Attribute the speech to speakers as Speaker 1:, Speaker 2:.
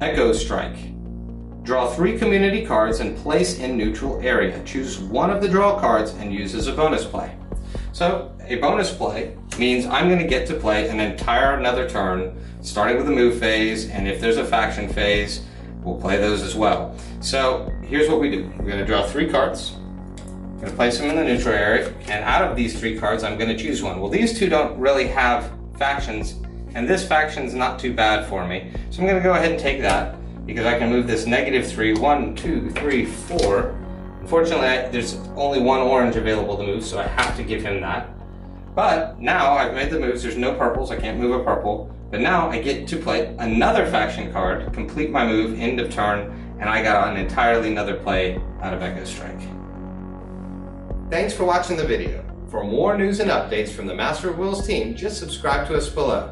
Speaker 1: Echo Strike. Draw 3 community cards and place in neutral area. Choose one of the draw cards and use as a bonus play. So a bonus play means I'm going to get to play an entire another turn, starting with the move phase, and if there's a faction phase, we'll play those as well. So here's what we do. We're going to draw 3 cards. I'm going to place them in the neutral area, and out of these 3 cards, I'm going to choose one. Well, these 2 don't really have factions, and this faction's not too bad for me. So I'm going to go ahead and take that, because I can move this -3, 1, 2, 3, 4. Unfortunately, there's only 1 orange available to move, so I have to give him that. But now I've made the moves, there's no purples, I can't move a purple. But now I get to play another faction card, complete my move, end of turn, and I got an entirely another play out of Echo Strike. Thanks for watching the video. For more news and updates from the Master of Wheels team, just subscribe to us below.